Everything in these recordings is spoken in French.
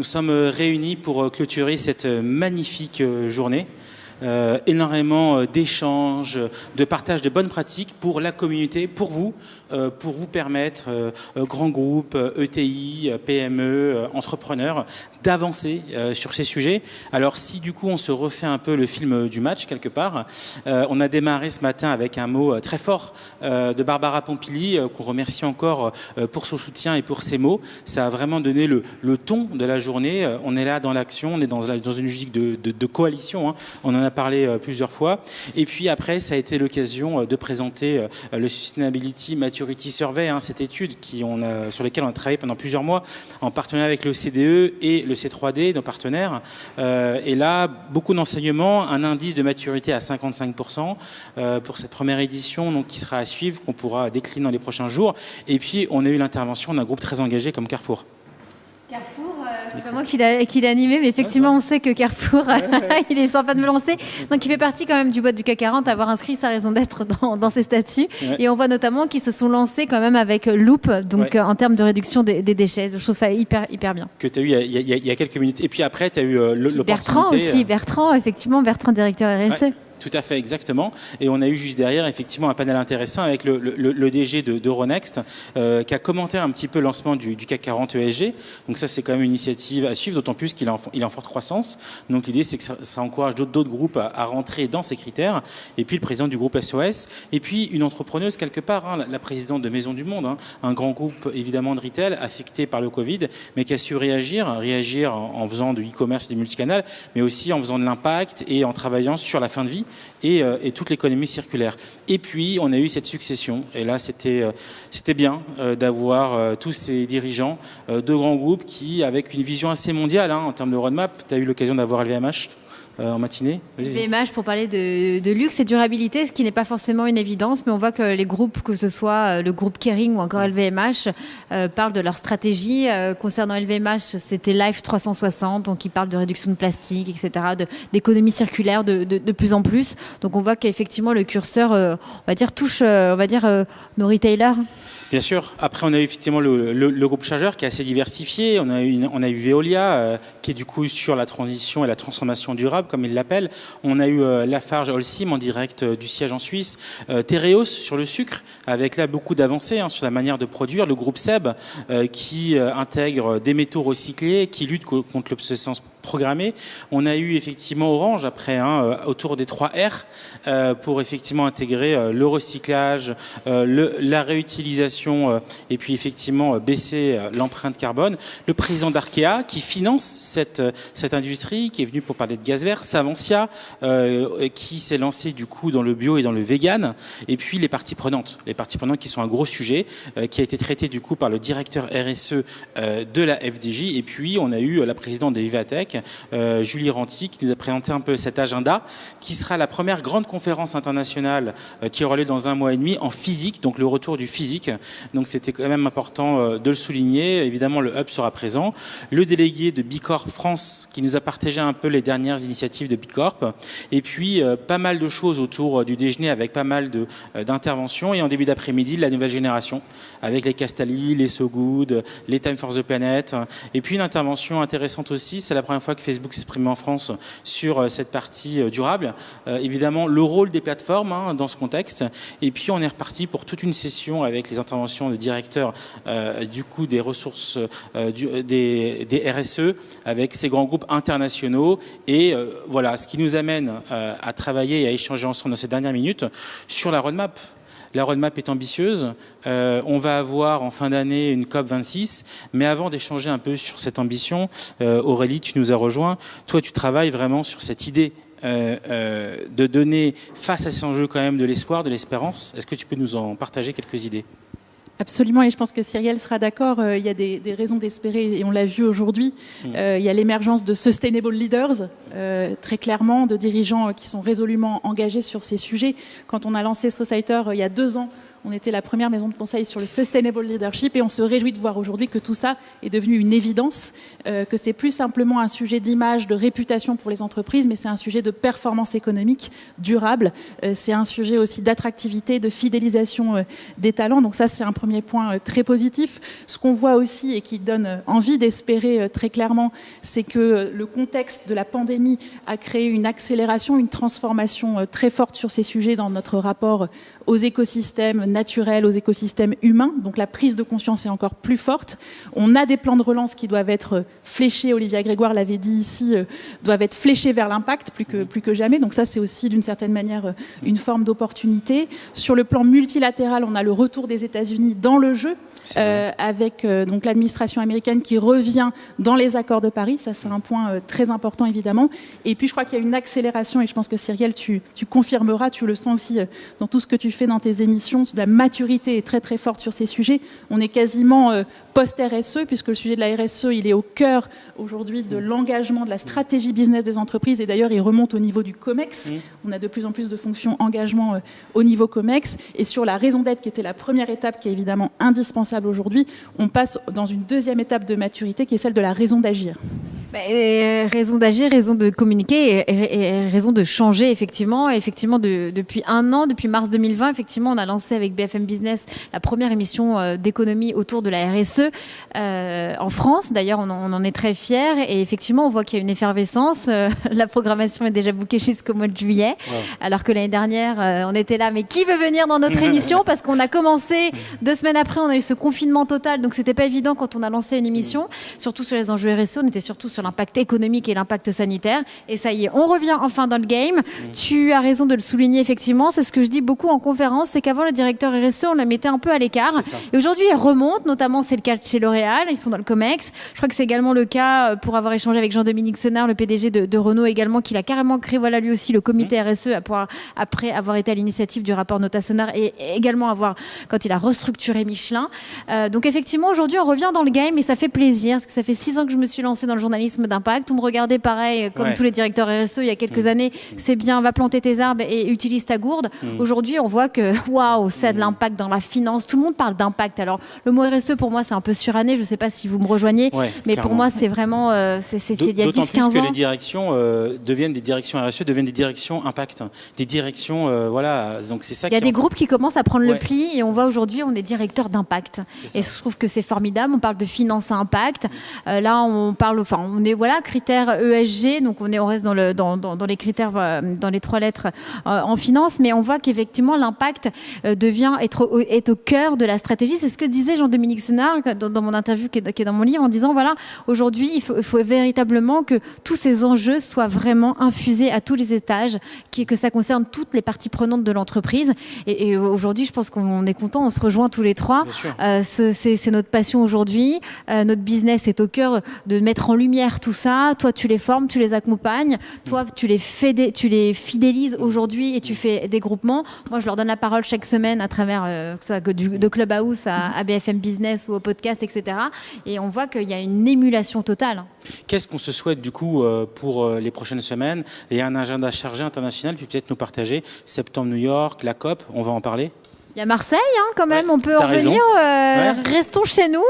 Nous sommes réunis pour clôturer cette magnifique journée. Énormément d'échanges, de partage de bonnes pratiques pour la communauté, pour vous permettre, grands groupes, ETI, PME, entrepreneurs, d'avancer sur ces sujets. Alors si du coup on se refait un peu le film du match quelque part, on a démarré ce matin avec un mot très fort de Barbara Pompili, qu'on remercie encore pour son soutien et pour ses mots. Ça a vraiment donné le ton de la journée. On est là dans l'action, on est dans une logique de coalition, hein. On en a parlé plusieurs fois. Et puis après, ça a été l'occasion de présenter le Sustainability Maturity Survey, hein, cette étude sur laquelle on a travaillé pendant plusieurs mois en partenariat avec le CDE et le C3D, nos partenaires. Et là, beaucoup d'enseignements, un indice de maturité à 55% pour cette première édition, donc qui sera à suivre, qu'on pourra décliner dans les prochains jours. Et puis, on a eu l'intervention d'un groupe très engagé comme Carrefour. Carrefour, c'est pas moi qui l'ai animé, mais effectivement, on sait que Carrefour, il est sympa de me lancer. Donc, il fait partie quand même du boîte du CAC 40, avoir inscrit sa raison d'être dans ses statuts. Ouais. Et on voit notamment qu'ils se sont lancés quand même avec Loop, donc en termes de réduction des déchets. Je trouve ça hyper bien. Que tu as eu il y a quelques minutes. Et puis après, tu as eu l'opportunité... Bertrand aussi, Bertrand, directeur RSE. Ouais. Tout à fait, exactement. Et on a eu juste derrière, effectivement, un panel intéressant avec le DG d'Euronext qui a commenté un petit peu le lancement du CAC 40 ESG. Donc ça, c'est quand même une initiative à suivre, d'autant plus qu'il est en forte croissance. Donc l'idée, c'est que ça encourage d'autres groupes à rentrer dans ces critères. Et puis le président du groupe SOS. Et puis une entrepreneuse, quelque part, hein, la présidente de Maison du Monde, hein, un grand groupe, évidemment, de retail, affecté par le Covid, mais qui a su réagir en faisant du e-commerce, du multicanal, mais aussi en faisant de l'impact et en travaillant sur la fin de vie. Et toute l'économie circulaire. Et puis, on a eu cette succession. Et là, c'était bien d'avoir tous ces dirigeants de grands groupes qui, avec une vision assez mondiale, hein, en termes de roadmap, tu as eu l'occasion d'avoir LVMH en matinée. LVMH pour parler de luxe et durabilité, ce qui n'est pas forcément une évidence, mais on voit que les groupes, que ce soit le groupe Kering ou encore LVMH, parlent de leur stratégie. Concernant LVMH, c'était Life 360, donc ils parlent de réduction de plastique, etc., d'économie circulaire de plus en plus. Donc on voit qu'effectivement le curseur, on va dire, touche nos retailers. Bien sûr. Après, on a eu effectivement le groupe Chargeur qui est assez diversifié. On a eu Veolia qui est du coup sur la transition et la transformation durable, comme ils l'appellent. On a eu Lafarge Holcim en direct du siège en Suisse. Tereos sur le sucre, avec là beaucoup d'avancées sur la manière de produire. Le groupe Seb qui intègre des métaux recyclés, qui lutte contre l'obsolescence programmée. On a eu effectivement Orange après, autour des 3 R, pour effectivement intégrer le recyclage, la réutilisation et puis effectivement baisser l'empreinte carbone. Le président d'Arkea qui finance cette industrie, qui est venu pour parler de gaz vert, Savencia qui s'est lancé du coup dans le bio et dans le vegan, et puis les parties prenantes qui sont un gros sujet qui a été traité du coup par le directeur RSE de la FDJ, et puis on a eu la présidente de Vivatech, Julie Ranty, qui nous a présenté un peu cet agenda qui sera la première grande conférence internationale qui aura lieu dans 1 mois et demi en physique, donc le retour du physique. Donc c'était quand même important de le souligner. Évidemment, le hub sera présent. Le délégué de Bicorp France qui nous a partagé un peu les dernières initiatives de Bicorp. Et puis pas mal de choses autour du déjeuner avec pas mal d'interventions. Et en début d'après-midi, la nouvelle génération avec les Castali, les So Good, les Time for the Planet. Et puis une intervention intéressante aussi, c'est la première fois que Facebook s'exprime en France sur cette partie durable. Évidemment, le rôle des plateformes dans ce contexte. Et puis, on est reparti pour toute une session avec les interventions de directeurs du coup des ressources des RSE avec ces grands groupes internationaux. Et voilà, ce qui nous amène à travailler et à échanger ensemble dans ces dernières minutes sur la roadmap. La roadmap est ambitieuse. On va avoir en fin d'année une COP26. Mais avant d'échanger un peu sur cette ambition, Aurélie, tu nous as rejoint. Toi, tu travailles vraiment sur cette idée de donner face à ces enjeux quand même de l'espoir, de l'espérance. Est-ce que tu peux nous en partager quelques idées ? Absolument, et je pense que Cyrielle sera d'accord, il y a des raisons d'espérer, et on l'a vu aujourd'hui. Il y a l'émergence de sustainable leaders, très clairement, de dirigeants qui sont résolument engagés sur ces sujets. Quand on a lancé Societer il y a 2 ans, On était la première maison de conseil sur le sustainable leadership et on se réjouit de voir aujourd'hui que tout ça est devenu une évidence, que c'est plus simplement un sujet d'image, de réputation pour les entreprises, mais c'est un sujet de performance économique durable. C'est un sujet aussi d'attractivité, de fidélisation des talents. Donc ça, c'est un premier point très positif. Ce qu'on voit aussi et qui donne envie d'espérer très clairement, c'est que le contexte de la pandémie a créé une accélération, une transformation très forte sur ces sujets dans notre rapport aux écosystèmes naturels, aux écosystèmes humains. Donc la prise de conscience est encore plus forte. On a des plans de relance qui doivent être fléchés, Olivia Grégoire l'avait dit ici, doivent être fléchés vers l'impact plus que jamais. Donc ça, c'est aussi d'une certaine manière une forme d'opportunité. Sur le plan multilatéral, on a le retour des États-Unis dans le jeu, avec donc l'administration américaine qui revient dans les accords de Paris. Ça, c'est un point très important, évidemment. Et puis, je crois qu'il y a une accélération, et je pense que Cyrielle, tu confirmeras, tu le sens aussi dans tout ce que tu fais dans tes émissions. La maturité est très, très forte sur ces sujets. On est quasiment post-RSE, puisque le sujet de la RSE, il est au cœur aujourd'hui de l'engagement, de la stratégie business des entreprises. Et d'ailleurs, il remonte au niveau du COMEX. On a de plus en plus de fonctions engagement au niveau COMEX. Et sur la raison d'être, qui était la première étape, qui est évidemment indispensable aujourd'hui, on passe dans une deuxième étape de maturité, qui est celle de la raison d'agir. Raison d'agir, raison de communiquer et raison de changer, effectivement. Effectivement, depuis un an, depuis mars 2020, effectivement, on a lancé avec BFM Business la première émission d'économie autour de la RSE en France. D'ailleurs, on en est très fiers. Et effectivement, on voit qu'il y a une effervescence. La programmation est déjà bookée jusqu'au mois de juillet. Wow. Alors que l'année dernière, on était là. Mais qui veut venir dans notre émission? Parce qu'on a commencé 2 semaines après, on a eu ce confinement total. Donc, c'était pas évident quand on a lancé une émission. Surtout sur les enjeux RSE, on était surtout sur l'impact économique et l'impact sanitaire. Et ça y est, on revient enfin dans le game. Tu as raison de le souligner, effectivement. C'est ce que je dis beaucoup en conférence, c'est qu'avant, le directeur RSE, on la mettait un peu à l'écart. Et aujourd'hui, il remonte, notamment, c'est le cas chez L'Oréal. Ils sont dans le COMEX. Je crois que c'est également le cas pour avoir échangé avec Jean-Dominique Senard, le PDG de Renault également, qu'il a carrément créé, voilà, lui aussi, le comité RSE, après avoir été à l'initiative du rapport Nota Sonar et également quand il a restructuré Michelin. Donc, effectivement, aujourd'hui, on revient dans le game et ça fait plaisir, parce que ça fait 6 ans que je me suis lancée dans le journalisme d'impact. On me regardait pareil, comme tous les directeurs RSE il y a quelques années. C'est bien, va planter tes arbres et utilise ta gourde. Aujourd'hui, on voit que, waouh, ça a de l'impact dans la finance. Tout le monde parle d'impact. Alors, le mot RSE, pour moi, c'est un peu suranné. Je ne sais pas si vous me rejoignez. Mais clairement. Pour moi, c'est vraiment, c'est il y a 10-15 ans. D'autant plus que les directions deviennent des directions RSE, deviennent des directions impact. Des directions, voilà. Donc, c'est ça. Il y a des groupes qui commencent à prendre le pli et on voit aujourd'hui, on est directeur d'impact. Et je trouve que c'est formidable. On parle de finance à impact. Là, on parle, on est, voilà, critères ESG, donc on reste dans les critères, dans les 3 lettres en finance, mais on voit qu'effectivement l'impact est au cœur de la stratégie. C'est ce que disait Jean-Dominique Senard dans mon interview qui est dans mon livre, en disant voilà, aujourd'hui il faut véritablement que tous ces enjeux soient vraiment infusés à tous les étages, que ça concerne toutes les parties prenantes de l'entreprise. Et aujourd'hui, je pense qu'on est content, on se rejoint tous les 3. C'est notre passion aujourd'hui. Notre business est au cœur de mettre en lumière tout ça. Toi, tu les formes, tu les accompagnes. Toi, tu les fidélises aujourd'hui et tu fais des groupements. Moi, je leur donne la parole chaque semaine à travers de Clubhouse à BFM Business ou au podcast, etc. Et on voit qu'il y a une émulation totale. Qu'est-ce qu'on se souhaite du coup pour les prochaines semaines? Il y a un agenda chargé international, puis peut-être nous partager septembre New York, la COP, on va en parler. Il y a Marseille, quand même, on peut en revenir. Restons chez nous.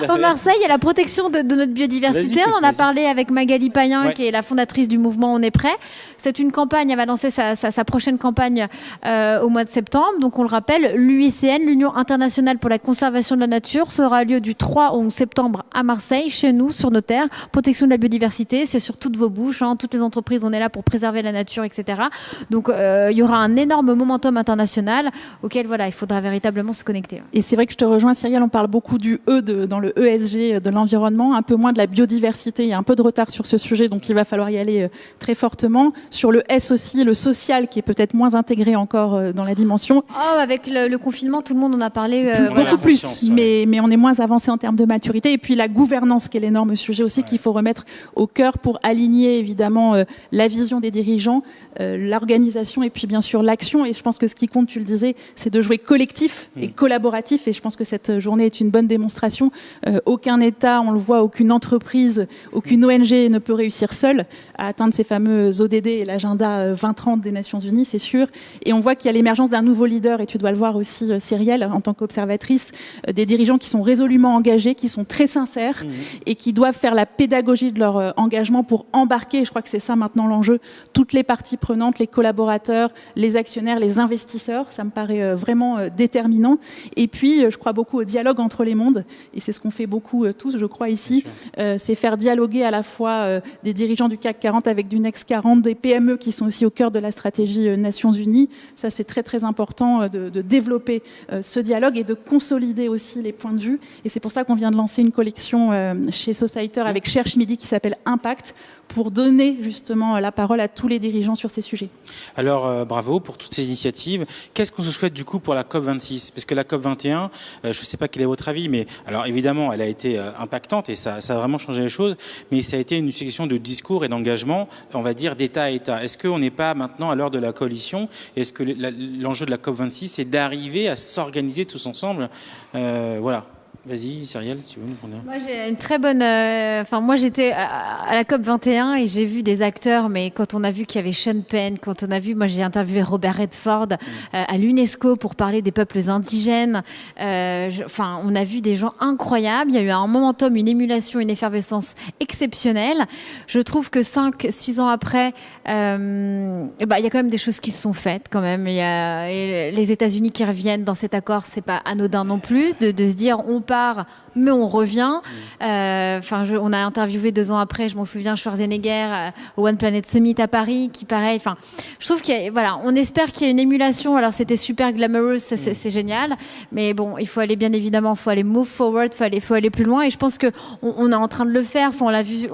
Au Marseille, il y a la protection de notre biodiversité. On en a parlé avec Magali Payen, qui est la fondatrice du mouvement On est prêt. C'est une campagne, elle va lancer sa prochaine campagne au mois de septembre. Donc, on le rappelle, l'UICN, l'Union internationale pour la conservation de la nature, sera lieu du 3 au 11 septembre à Marseille, chez nous, sur nos terres. Protection de la biodiversité, c'est sur toutes vos bouches. Toutes les entreprises, on est là pour préserver la nature, etc. Donc, il y aura un énorme momentum international auquel, voilà, il faudra véritablement se connecter. Et c'est vrai que je te rejoins, Cyrielle, on parle beaucoup du dans le ESG de l'environnement, un peu moins de la biodiversité. Il y a un peu de retard sur ce sujet, donc il va falloir y aller très fortement. Sur le S aussi, le social, qui est peut-être moins intégré encore dans la dimension. Avec le confinement, tout le monde en a parlé. Beaucoup plus, mais on est moins avancé en termes de maturité. Et puis la gouvernance, qui est l'énorme sujet aussi qu'il faut remettre au cœur pour aligner évidemment la vision des dirigeants, l'organisation et puis bien sûr l'action. Et je pense que ce qui compte, tu le disais, c'est de jouer jouer collectif et collaboratif. Et je pense que cette journée est une bonne démonstration. Aucun État, on le voit, aucune entreprise, aucune ONG ne peut réussir seule à atteindre ces fameux ODD et l'agenda 2030 des Nations Unies, c'est sûr. Et on voit qu'il y a l'émergence d'un nouveau leader, et tu dois le voir aussi, Cyrielle, en tant qu'observatrice, des dirigeants qui sont résolument engagés, qui sont très sincères et qui doivent faire la pédagogie de leur engagement pour embarquer, je crois que c'est ça maintenant l'enjeu, toutes les parties prenantes, les collaborateurs, les actionnaires, les investisseurs. Ça me paraît vraiment déterminant. Et puis, je crois beaucoup au dialogue entre les mondes, et c'est ce qu'on fait beaucoup tous, je crois, ici. C'est faire dialoguer à la fois des dirigeants du CAC 40 avec du Next 40, des PME qui sont aussi au cœur de la stratégie Nations Unies. Ça, c'est très, très important de développer ce dialogue et de consolider aussi les points de vue. Et c'est pour ça qu'on vient de lancer une collection chez Societer avec Cherche Midi qui s'appelle Impact, pour donner justement la parole à tous les dirigeants sur ces sujets. Alors, bravo pour toutes ces initiatives. Qu'est-ce qu'on se souhaite du coup pour la COP26 ? Parce que la COP21, je ne sais pas quel est votre avis, mais alors évidemment, elle a été impactante et ça a vraiment changé les choses, mais ça a été une succession de discours et d'engagement, on va dire, d'État à État. Est-ce qu'on n'est pas maintenant à l'heure de la coalition ? Est-ce que l'enjeu de la COP26, c'est d'arriver à s'organiser tous ensemble ? Voilà. Vas-y, Cyrielle, tu veux nous prendre? Moi, j'ai une très bonne. Moi, j'étais à la COP 21 et j'ai vu des acteurs, mais quand on a vu qu'il y avait Sean Penn, quand on a vu, moi, j'ai interviewé Robert Redford à l'UNESCO pour parler des peuples indigènes. On a vu des gens incroyables. Il y a eu un momentum, une émulation, une effervescence exceptionnelle. Je trouve que 5-6 ans après, il y a quand même des choses qui se sont faites. Quand même, il y a les États-Unis qui reviennent dans cet accord. C'est pas anodin non plus de se dire on part, mais on revient. On a interviewé 2 ans après, je m'en souviens, Schwarzenegger au One Planet Summit à Paris, qui pareil. Enfin, je trouve on espère qu'il y a une émulation. Alors c'était super glamorous, c'est génial, mais bon, il faut aller bien évidemment, faut aller move forward, faut aller plus loin. Et je pense que on est en train de le faire. Enfin, on l'a vu.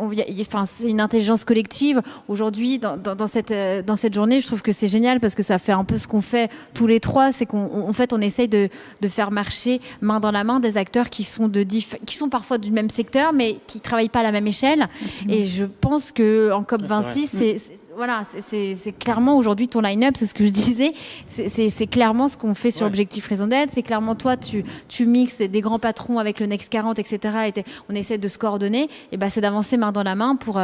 C'est une intelligence collective aujourd'hui dans cette journée. Je trouve que c'est génial parce que ça fait un peu ce qu'on fait tous les trois, c'est qu'en fait on essaye de faire marcher main dans la main des acteurs qui sont parfois du même secteur, mais qui travaillent pas à la même échelle. Absolument. Et je pense que en COP26, c'est clairement aujourd'hui ton line-up, c'est ce que je disais, c'est clairement ce qu'on fait sur Objectif Raison d'être. C'est clairement toi, tu mixes des grands patrons avec le Next 40, etc. On essaie de se coordonner. Et c'est d'avancer main dans la main pour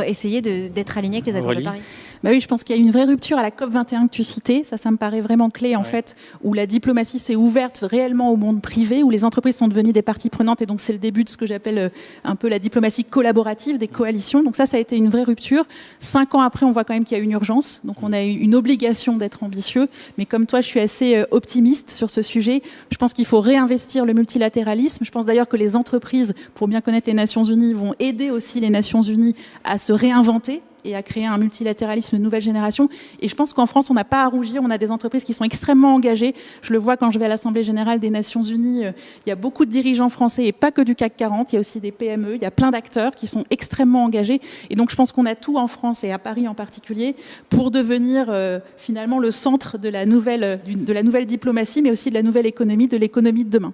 essayer d'être aligné avec les accords de Paris. Bah oui, je pense qu'il y a une vraie rupture à la COP21 que tu citais. Ça me paraît vraiment clé, en fait, où la diplomatie s'est ouverte réellement au monde privé, où les entreprises sont devenues des parties prenantes. Et donc, c'est le début de ce que j'appelle un peu la diplomatie collaborative, des coalitions. Donc ça a été une vraie rupture. 5 ans après, on voit quand même qu'il y a une urgence. Donc, on a eu une obligation d'être ambitieux. Mais comme toi, je suis assez optimiste sur ce sujet. Je pense qu'il faut réinvestir le multilatéralisme. Je pense d'ailleurs que les entreprises, pour bien connaître les Nations Unies, vont aider aussi les Nations Unies à se réinventer et à créer un multilatéralisme de nouvelle génération. Et je pense qu'en France, on n'a pas à rougir. On a des entreprises qui sont extrêmement engagées. Je le vois quand je vais à l'Assemblée générale des Nations Unies. Il y a beaucoup de dirigeants français et pas que du CAC 40. Il y a aussi des PME. Il y a plein d'acteurs qui sont extrêmement engagés. Et donc, je pense qu'on a tout en France et à Paris en particulier pour devenir finalement le centre de la nouvelle diplomatie, mais aussi de la nouvelle économie, de l'économie de demain.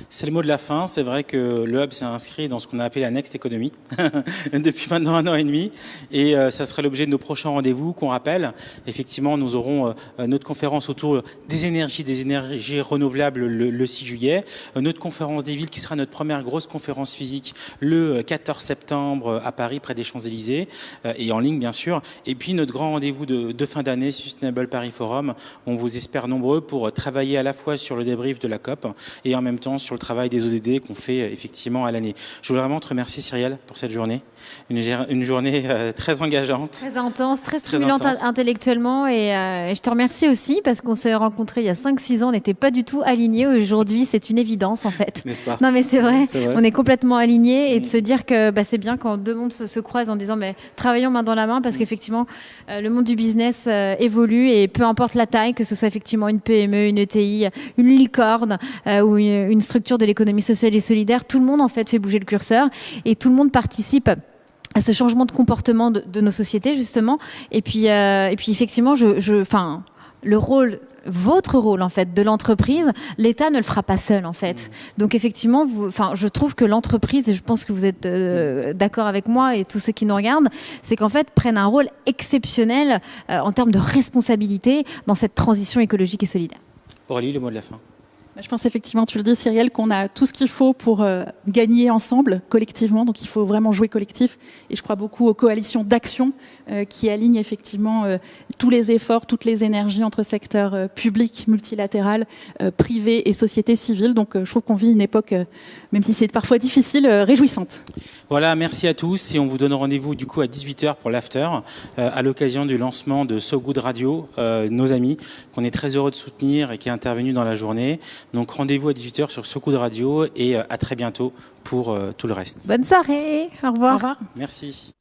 C'est le mot de la fin. C'est vrai que le Hub s'est inscrit dans ce qu'on a appelé la Next Economy depuis maintenant 1 an et demi. Et ça sera l'objet de nos prochains rendez-vous qu'on rappelle. Effectivement, nous aurons notre conférence autour des énergies renouvelables le 6 juillet. Notre conférence des villes qui sera notre première grosse conférence physique le 14 septembre à Paris, près des Champs-Élysées, et en ligne bien sûr. Et puis notre grand rendez-vous de fin d'année, Sustainable Paris Forum. On vous espère nombreux pour travailler à la fois sur le débrief de la COP et en même temps sur le travail des ODD qu'on fait effectivement à l'année. Je voudrais vraiment te remercier, Cyrielle, pour cette journée. Une journée très engageante. Très intense, très stimulante intellectuellement. Et je te remercie aussi parce qu'on s'est rencontrés il y a 5-6 ans. On n'était pas du tout alignés. Aujourd'hui, c'est une évidence en fait. N'est-ce pas ? Non mais c'est vrai. On est complètement alignés. Et de se dire que c'est bien quand 2 mondes se croisent en disant travaillons main dans la main parce qu'effectivement, le monde du business évolue et peu importe la taille, que ce soit effectivement une PME, une ETI, une licorne ou une structure de l'économie sociale et solidaire, tout le monde en fait fait bouger le curseur et tout le monde participe à ce changement de comportement de nos sociétés justement. Et puis effectivement, votre rôle en fait de l'entreprise, l'État ne le fera pas seul en fait. Donc effectivement, je trouve que l'entreprise, et je pense que vous êtes d'accord avec moi et tous ceux qui nous regardent, c'est qu'en fait prennent un rôle exceptionnel en termes de responsabilité dans cette transition écologique et solidaire. Aurélie, le mot de la fin. Je pense effectivement, tu le dis Cyrielle, qu'on a tout ce qu'il faut pour gagner ensemble, collectivement. Donc il faut vraiment jouer collectif. Et je crois beaucoup aux coalitions d'action qui alignent effectivement tous les efforts, toutes les énergies entre secteurs public, multilatéral, privé et société civile. Donc je trouve qu'on vit une époque, même si c'est parfois difficile, réjouissante. Voilà, merci à tous et on vous donne rendez-vous du coup à 18h pour l'after à l'occasion du lancement de So Good Radio, nos amis qu'on est très heureux de soutenir et qui est intervenu dans la journée. Donc rendez-vous à 18h sur So Good Radio et à très bientôt pour tout le reste. Bonne soirée. Au revoir. Au revoir. Merci.